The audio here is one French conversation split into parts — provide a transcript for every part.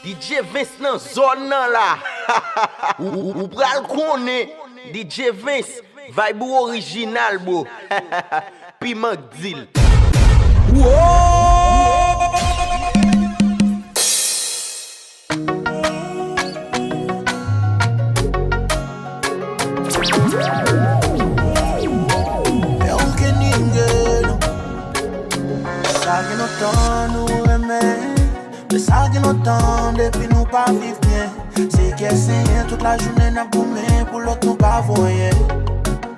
DJ Vince nan zone nan la. Ou pral konnen DJ Vince, vibe original bo. Piment deal. Ça qui nous tend depuis nous pas vivre bien. C'est qu'elle sait toute la journée n'a gommé pour l'autre nous pas voyer.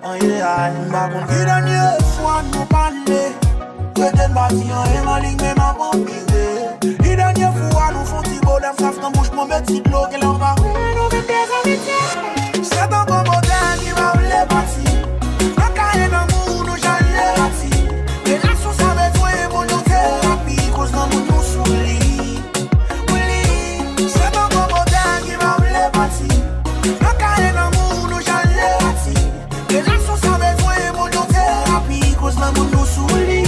Oh yeah, ma bonne qui dernière fois nous parler. Peut-être bâtiment et ma ligne même à bombiser. La dernière fois nous font petit bonhomme savent dans bouche mon petit de l'eau qu'elle en va. C'est un bon modèle qui va les bâtir. Un carré d'amour nous j'allais bâtir. Et la sauce avec toi et mon thérapie cause dans mon nous souris. Le carré d'amour nous j'allais bâtir. Et la sauce avec toi et mon thérapie cause l'amour nous sourit.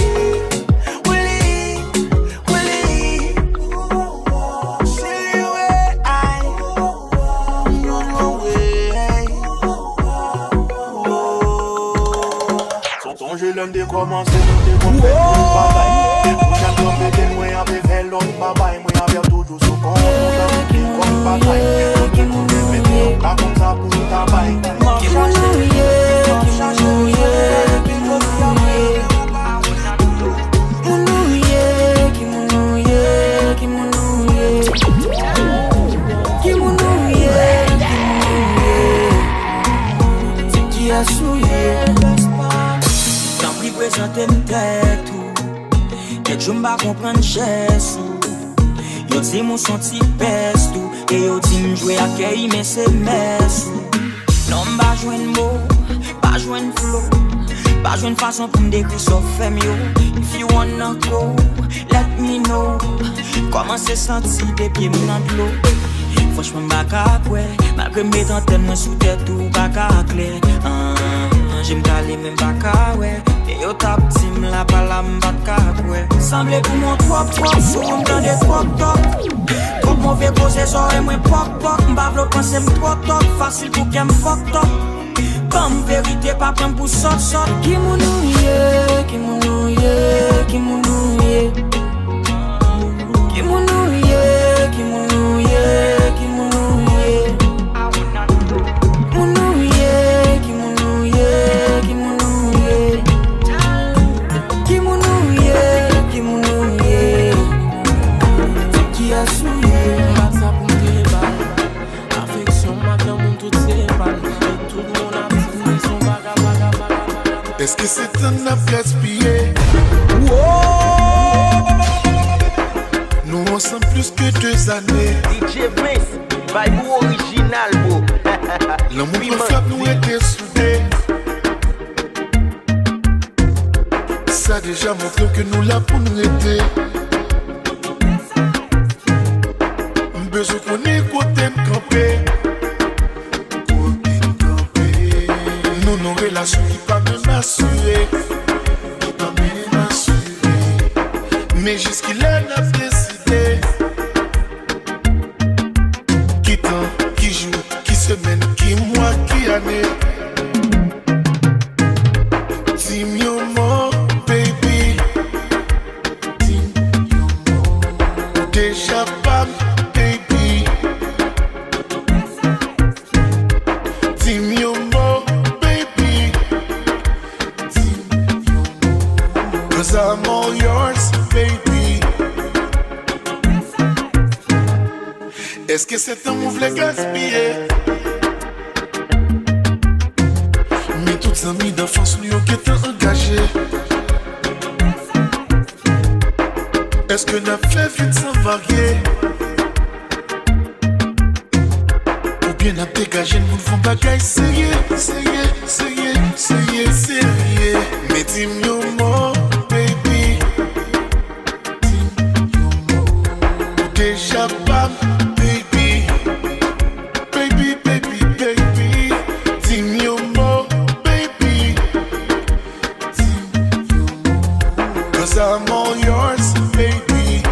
Willy, Willy, see you I Son je l'aime de commencer, nous décompter tout bagaille. J'aime tomber des moyens avec l'autre bagaille. Moi avec toujours sous compte, nous comme bagaille. Pas comme ça pour le travail. Qui m'a nouillé, qui m'a nouillé, qui m'a nouillé. Mon nouillé, qui m'a nouillé, qui m'a nouillé. Qui m'a nouillé, c'est qui a souillé. Tant pis présenter une tête ou que je m'ba comprendre chaise. Yo dis mon senti peste ou et yo dis m'jouer à kei mais c'est messe. Non m'ba joindre mot, pas joindre flow, pas joindre façon pour m'décrire so femme yo. If you wanna go, let me know. Comment c'est senti des pieds m'nan de l'eau. Franchement m'ba capoué, malgré mes antennes moi sous tête ou pas clair. J'aime caler même pas ouais. Et yo tap tim la pala m'bat capoué. Semblait pour mon trop, sur on dans des trop. Trop mauvais cause ça et moi pop. M'ba v'lo penser m'tro top. Facile pour qu'elle m'fuck top. Comme vérité pas prendre pour sort. Qui m'ou nouillé, qui m'ou nouillé, qui m'ou nouillé. Qui m'ou nouillé, qui m'ou nouillé, qui m'ou nouillé. M'ou nouillé, qui m'ou nouillé, qui m'ou nouillé. Qui m'ou nouillé, qui m'ou nouillé. C'est qui a souillé. Ça pour débat. Affection maintenant mon tout c'est pas. Et tout le monde a dit son baga. Est-ce que c'est un ap gaspillé? Nous on sent plus que 2 années. DJ Vince, vibe original bo. L'amour frappe nous était soudés. Ça déjà montré que nous là pour nous aider. Besoin qu'on écoute camper. Nous nos relations qui pas même assurées. Qui pas même assurées. Mais jusqu'il a décidé. Qui temps, qui jour, qui semaine, qui mois, qui année. Dis-moi more, baby. Dis-moi déjà pas. Cause I'm all yours, baby. Est-ce que c'est un move les gaspiller? Mais toutes amies d'enfance nous ont été engagés. Est-ce que n'a fait vite sans varier? Ou bien n'a dégagé nous font bagaille sérieux. Mais dis-moi more. Déjà pas, baby. Dis-moi more, baby. Cause I'm all yours, baby.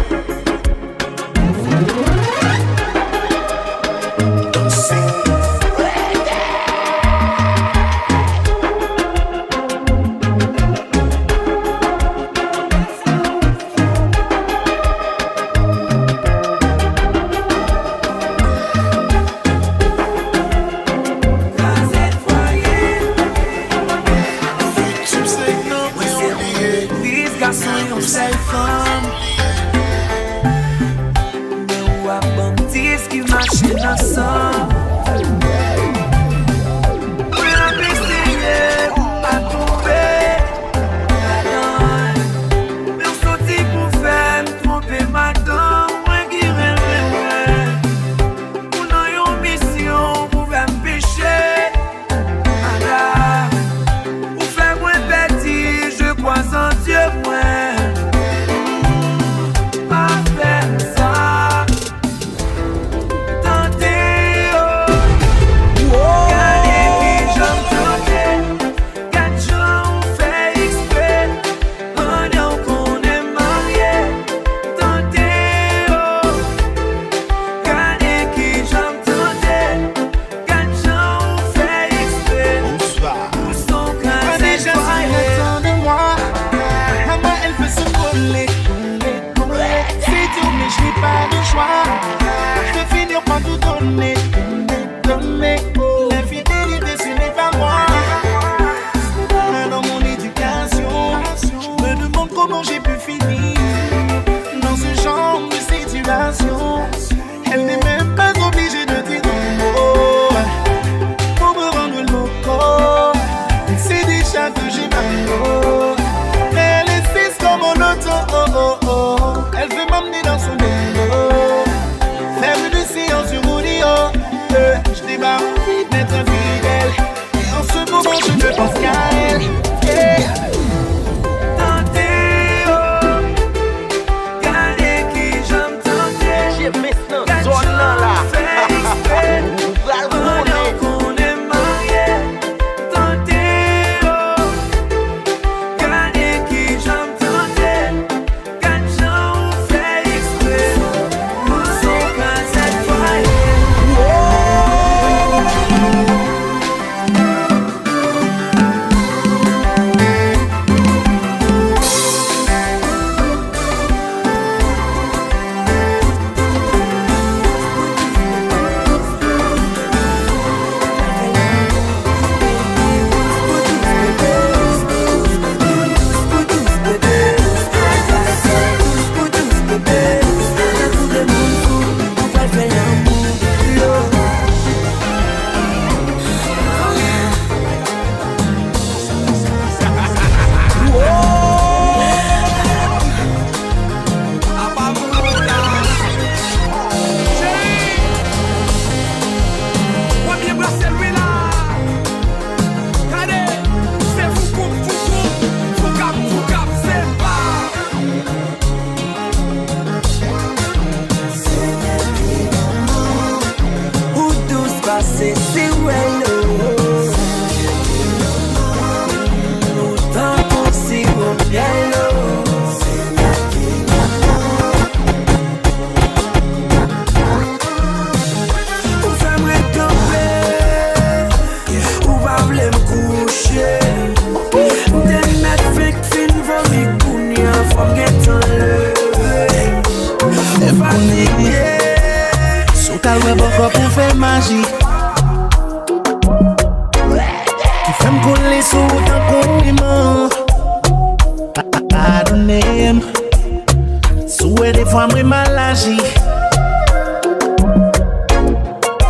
femme. Mais où a bandit qui marche ensemble.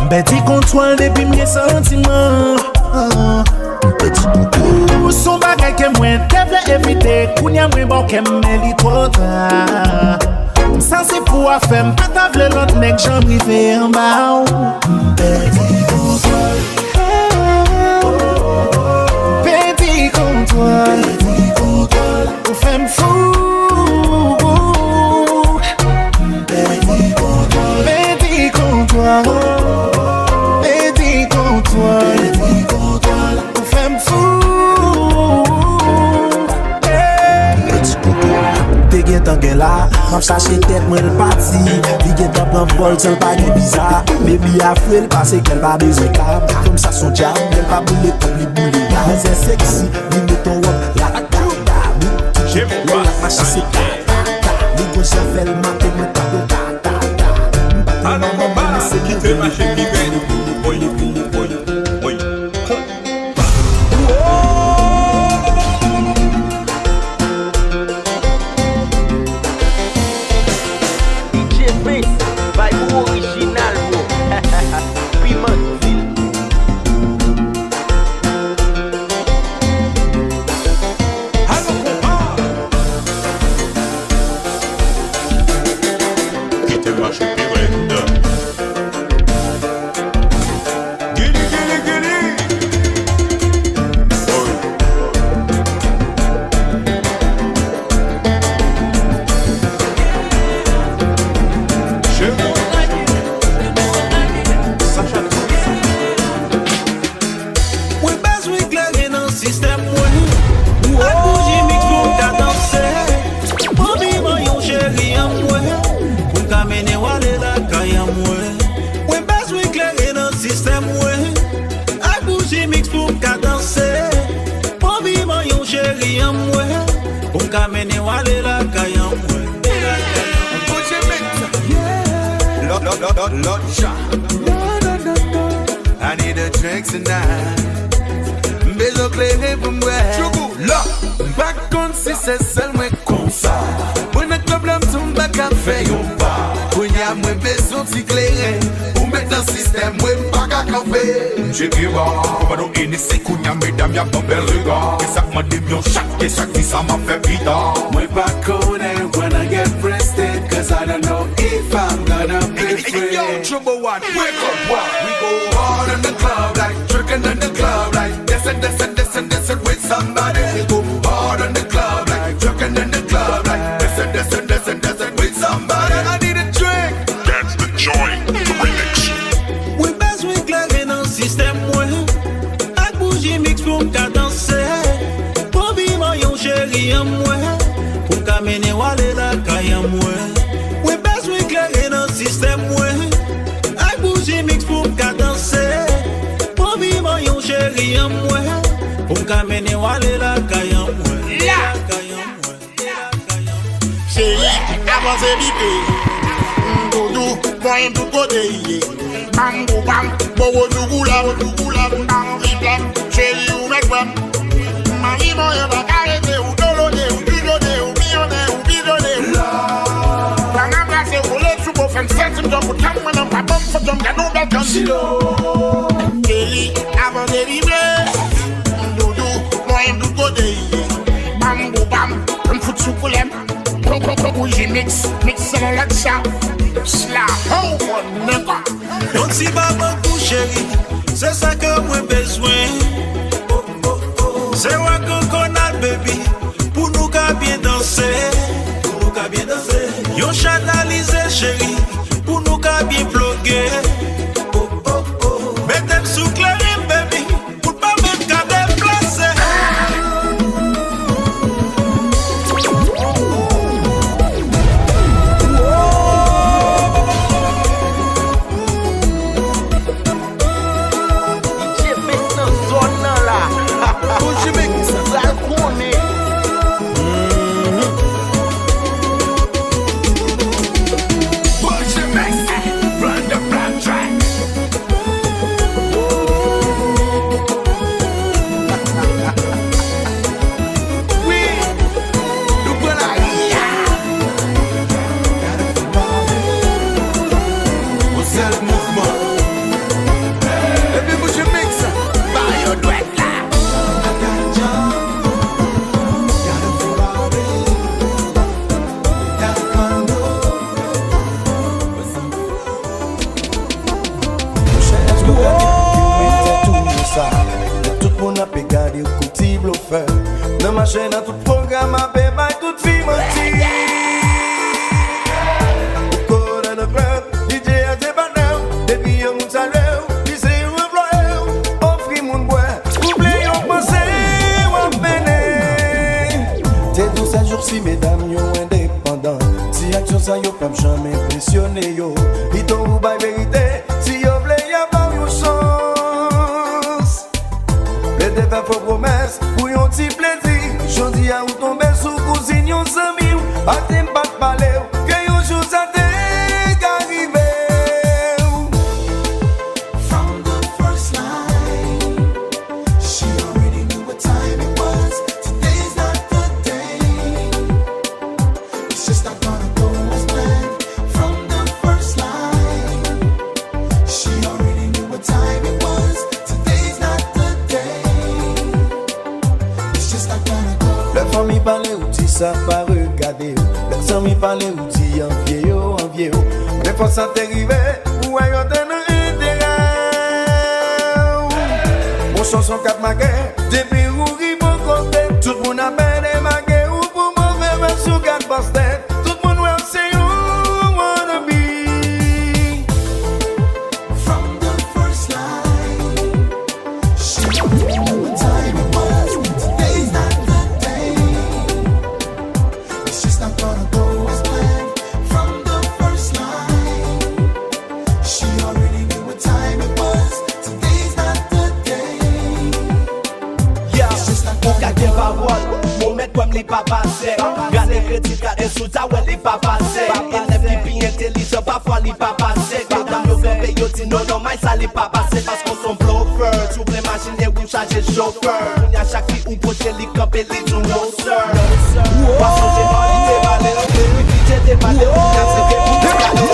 Petit contrôle depuis mes sentiments. Petit contrôle. Son bagay que moi devrais éviter. Kounya moi bon que m'eli trop tard. Ça c'est pour faire pas t'avler l'autre nèg j'en privé en bas. Petit contrôle. Petit contrôle. Petit contrôle. Pour faire fou. Petit contrôle. Petit contrôle. Là, m'a cherché tête moi le parti. Li gen top en vol, c'est pas gen bizarre. Baby a foué le passé qu'elle va baiser câble. Comme ça son jab, elle va bouler comme les boulets. Elle est sexy, li met ton wop, la la la. J'aime pas ma chissé ta ta ta. Li go chef elle m'a fait mettre ta ta ta ta. Alors mon bas, qui te m'a chez qui gagne. Boy, boy, boy. chéri en moi. Pour qu'amener Wale la caille en moi. Ouais, besoin éclairer dans le système, ouais. A bouger mix pour qu'à danser. Pour vivre yon chéri en moi. Pour qu'amener Wale la caille en moi. Lord shot. I need a drink tonight. Beso clairé pour moi. Là, back on si c'est seulement comme ça. Pour ne problème, tout le monde a fait un pas. Pour y a moins besoin de s'éclairer. Pour mettre dans le système, moi, pas qu'à camper. J'ai qui va, on va nous initier, qu'on y a mesdames, y'a pas bel regard. Et ça m'a dit bien chaque vie, ça m'a fait pita. Moi, pas connaître when I get breasted. Cause I don't know if I'm gonna be free. Yo, trouble one, wake up, what? We go hard in the club, like drinking in the club, like this and with somebody. We go hard in the club, like drinking in the club, like this and with somebody. I need a drink. That's the joint, the remix. Oui, besoin éclairer dans le système, ouais. A bouger mix pour qu'à danser. Pour vivre yon chéri en moi. Pour qu'amener Wale la caille en moi. Oui, besoin éclairer dans le système, ouais. A bouger mix pour qu'à danser. Pour vivre yon chéri en moi. Pour qu'amener Wale la caille en moi. Chérie, avancez vite. Doudou, moyen tout côté. Bam, bou, bam, bobo, dougou, la, bam, bam, chérie, ou mec, bam. Mami, moyen, va carréter, ou dolonner, ou bidonner, ou bidonner, ou bidonner. Bang, embrasser, rouler, sous beau, femme, sentim, jump, ou tam, madame, pas bon, faut jump, cadeau, bel, comme chérie, avancez vite. Doudou, moyen tout côté. Bam, bou, bam, comme fout sous poulem. Bougie mix selon la chat. Sla, oh, mon nègre. Donc si maman pour chérie, c'est ça que moi besoin. C'est moi qu'on a baby, pour nous qu'à bien danser. Pour nous qu'à bien danser. Yon chanalisé chérie, pour nous qu'à bien bloquer. Mettez-le sous clarim baby, pour pas même qu'à déplacer. Dans ma chaîne à tout programme, à bébé, toute fille mentie. Au corps de notre club, DJ a des banners, depuis un monde salaire, lycée ou employeur, offrir mon bois, oubliez on pensait ou en peine. T'es tous ces jours-ci, mesdames, yo indépendants. Si action ça, yo pas jamais impressionné, yo. Ils t'ont pas vérité, si yo voulez y avoir une chance. Les défaites faux promesses, pour yon petit plaisir. Jodi a ou tombe sous cousine yon zami ou a t'aime pas de parler ou que yon jour ça t'est arrivé. From the first line, she already knew what time it was. Today's not the day. It's just not gonna go as planned. From the first line, she already knew what time it was. Today's not the day. It's just not gonna go. La famille parle ou dit ça pas regarder. La famille parle ou dit envier yo. Mais faut ça t'arriver ou ayon t'en intérêt. Mon chanson 4 maguets, depuis ou rive au côté. Tout le monde a peine et maguets ou pour mauvais verre sous 4 bastet. Tout le monde ouais c'est you wanna be. From the first line, she knew what time it was. Today's not the day. It's just not gonna go as planned. li pa pase. Élève qui bien intelligent, parfois li pa pase. Madame yo campé yo dit non, non, mais ça li pa pase. Parce qu'on son bluffeur, tu les machines et ou charger chauffeur. On y a chaque fille ou proche li campé li dit no sir. Poisson j'ai pas li débalé, j'ai débalé, on a serré pour décaler.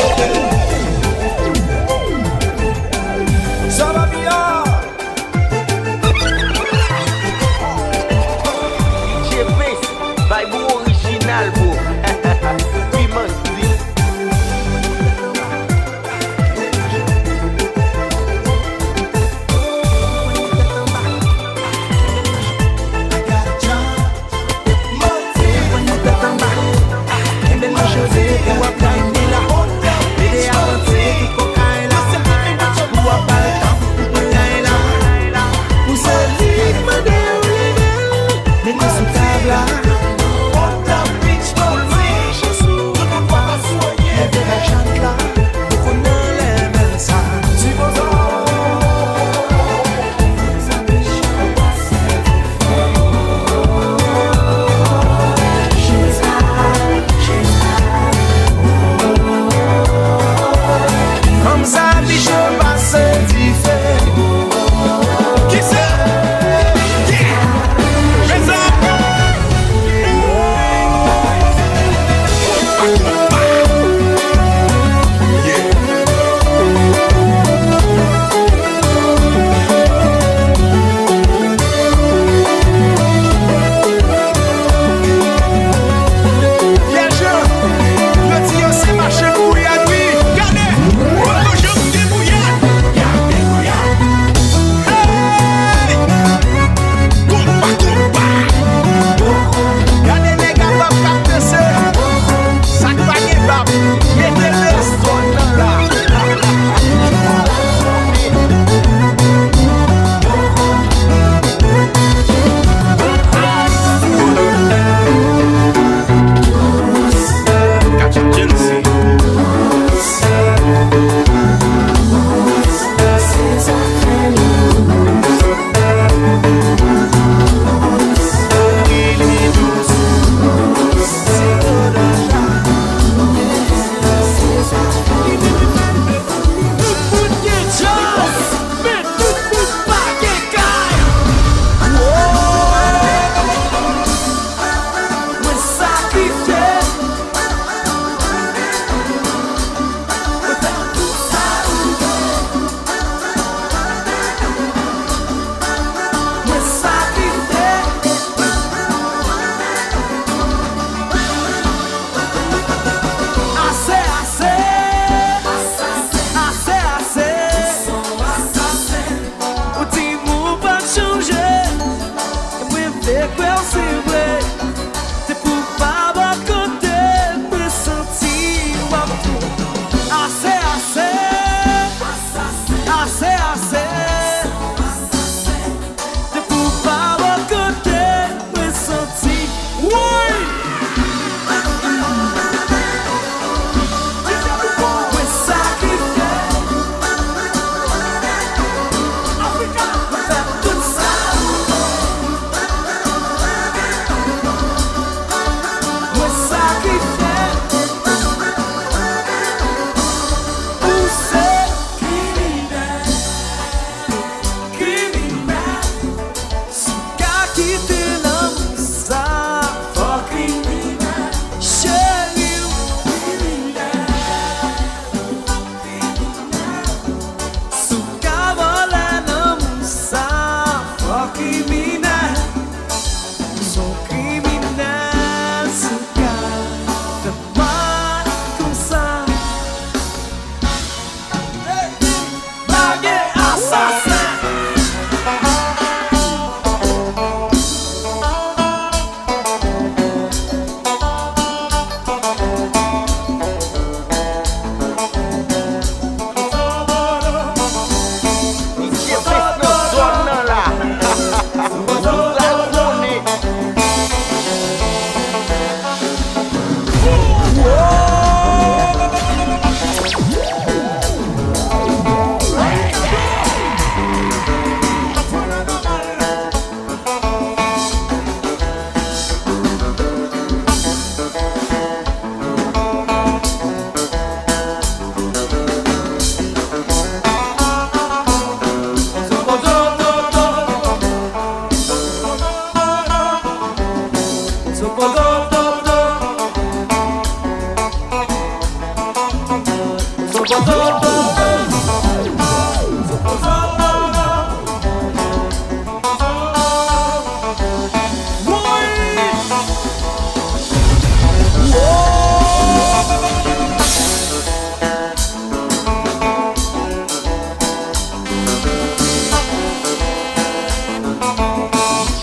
Ça va bien. Vibe original, bro. Piment, please.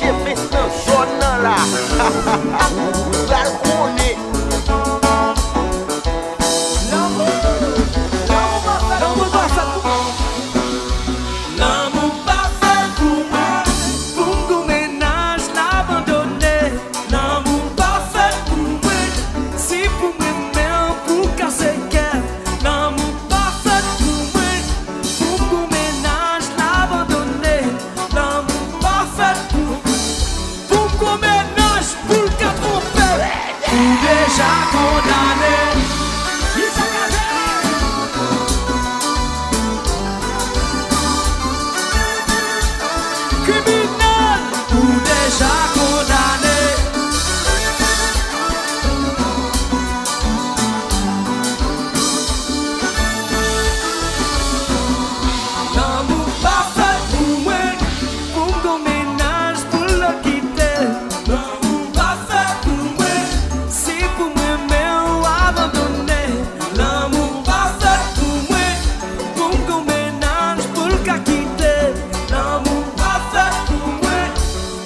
J20 nan zon nan la. Ou pral kone. L'amour parfait pour moi, pour qu'on ménage l'abandonner. L'amour parfait pour moi, si pour m'aimer, pour casser cœur. L'amour parfait pour moi, pour qu'on ménage l'abandonner. L'amour parfait pour qu'on ménage, pour qu'à tromper, ou déjà condamné. Criminel ou déjà condamné. L'amour parfait pour moi, pour qu'on ménage, pour le quitter. L'amour parfait pour moi, si pour m'aimer ou abandonner. L'amour parfait pour moi, pour qu'on ménage, pour le quitter. L'amour parfait pour moi,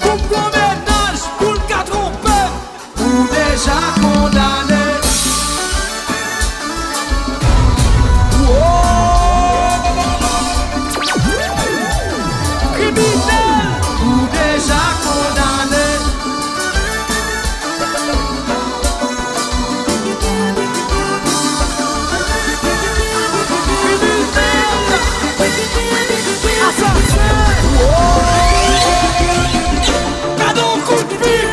pour qu'on ménage, pour le tromper, ou déjà condamné. Criminel ou déjà condamné. Criminel, assassin. Cadeau coup de pied.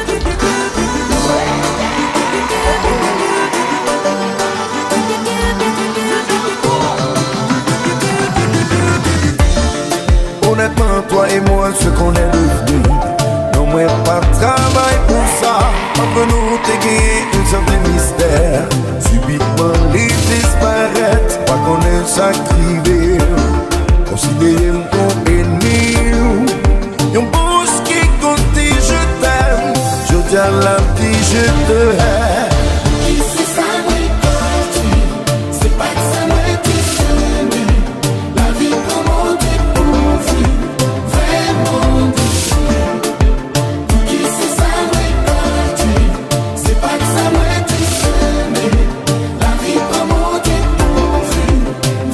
Honnêtement, toi et moi, ce qu'on est devenu, non, moi, pas de travail pour ça. Entre nous, t'es gagné un certain mystère. Subitement, les disparaître, pas qu'on est sacrivé. Considère ton ennemi. Yon bouche qui compte, je t'aime. Je dis à la vie, je te hais. Ici ça récolte, c'est pas que ça m'intéresse. La vie comment dépourvu, vraiment déçu. Ici ça récolte, c'est pas que ça m'intéresse. La vie comment dépourvu,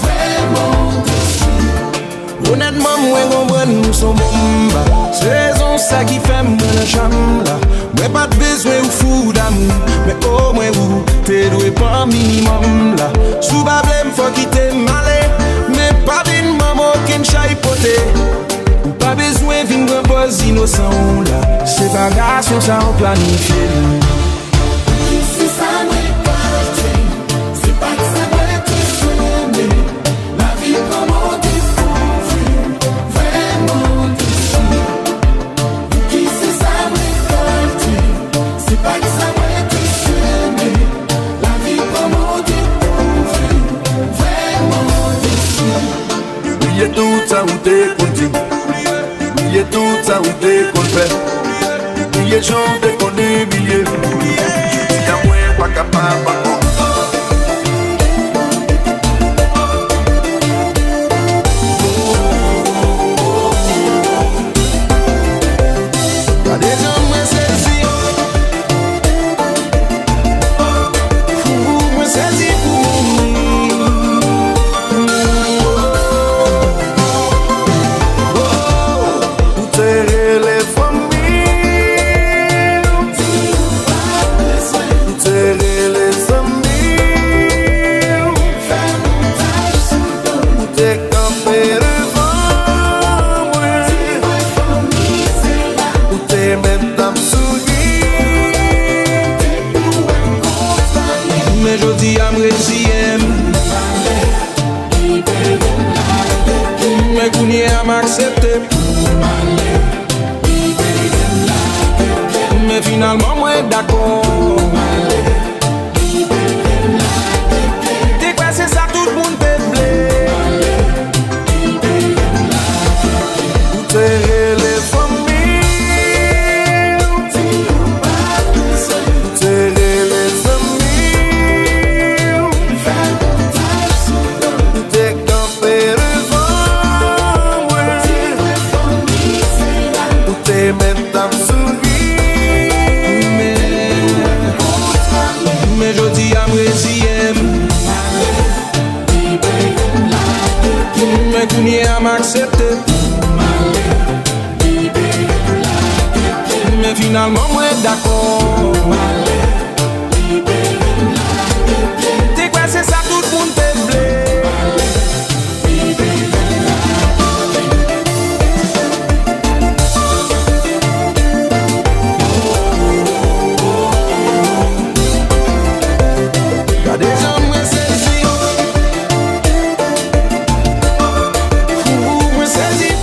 vraiment déçu. Honnêtement, moi, comprends, nous sommes bomba. C'est raison ça qui fait moi la chambre là. Moi, pas de besoin ou fou d'amour. Mais au moins, vous, t'es doué pas minimum là. Sous bablem, faut quitter malé. Mais pas d'une maman qui ne chaille poté. Ou pas besoin d'une pose innocent là. C'est pas grâce, ça on planifie. Ici ça récolte, c'est pas que ça m'intéresse. La vie comment dépourvu, vraiment déçu. Ici ça récolte, c'est pas que ça m'intéresse. La vie comment dépourvu, vraiment déçu. Oubliez tout ça où t'es connu. Oubliez tout ça où t'es qu'on fait. Oubliez gens t'es qu'on est oublié. Je dis à moi pas capable pas contre. Y'a des gens moins saisis. Fou, moins saisis pour nous. Où t'es les familles. Où t'es les amis. Où t'es campé devant moi. Où t'es même dans souris. Mais je dis à me résième. Mais qu'on y a m'accepter. Mais finalement moi d'accord. T'es quoi c'est ça? accepté. Mais finalement, moi d'accord. T'es quoi, c'est ça tout le monde fait blé. Y'a des gens moins saisis. Moins saisis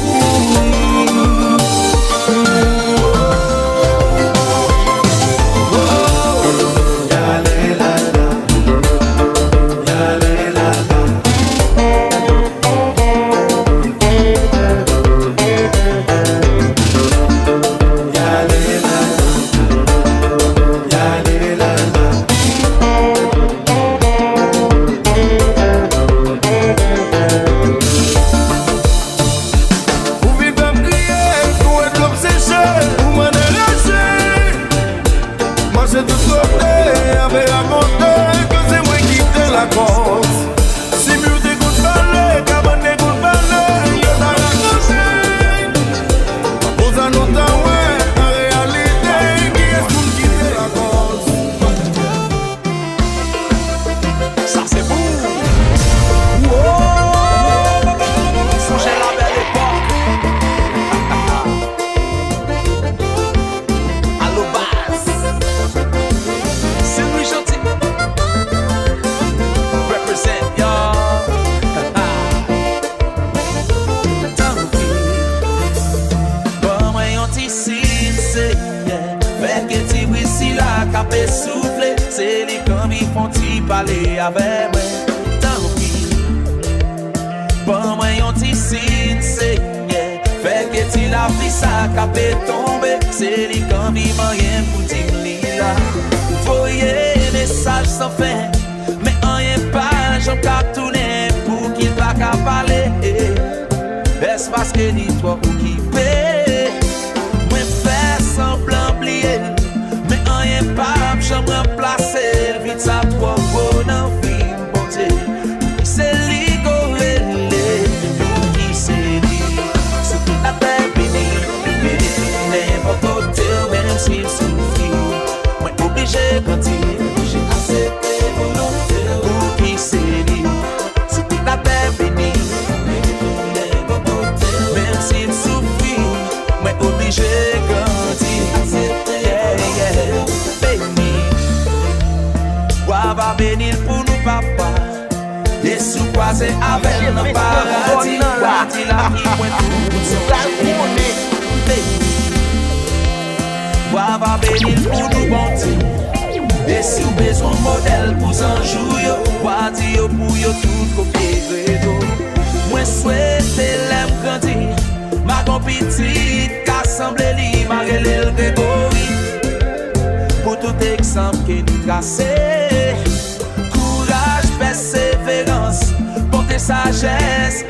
parler avec moi, tant pis. Bon, moi, on t'y signe, c'est fait que tu la vie, ça capé tomber. C'est les quand vivent rien pour t'y là. Voyez, message sans fin, mais rien pas, j'en cap tourner pour qu'il va qu'à parler. Est-ce parce que dis-toi pour qui paie? Moi, fais semblant oublier, mais rien pas, j'en remplacer. Vite ça, toi, bon envie, bon Dieu. C'est l'igoré, pour qui c'est lui. C'est toute la terre bénie, mais n'importe côté, même s'il souffre. Moi, obligé quand j'ai accepté volonté, pour qui c'est lui. C'est toute la terre bénie. Obligé grandir, béni. Bois va bénir pour nous papa. Et sous croisé avec nos paradis. Bois la vie point tout son béni. Bois va bénir pour nous bonté. Et sous besoin modèle pour un jour. Bois Dieu pour yo tout copier grédo. Moi souhaite l'aime grandir. Ma compétite qu'assemble li Marie-Lèle Grégory. Pour tout exemple qui nous casse. Courage, persévérance, bonté, sagesse.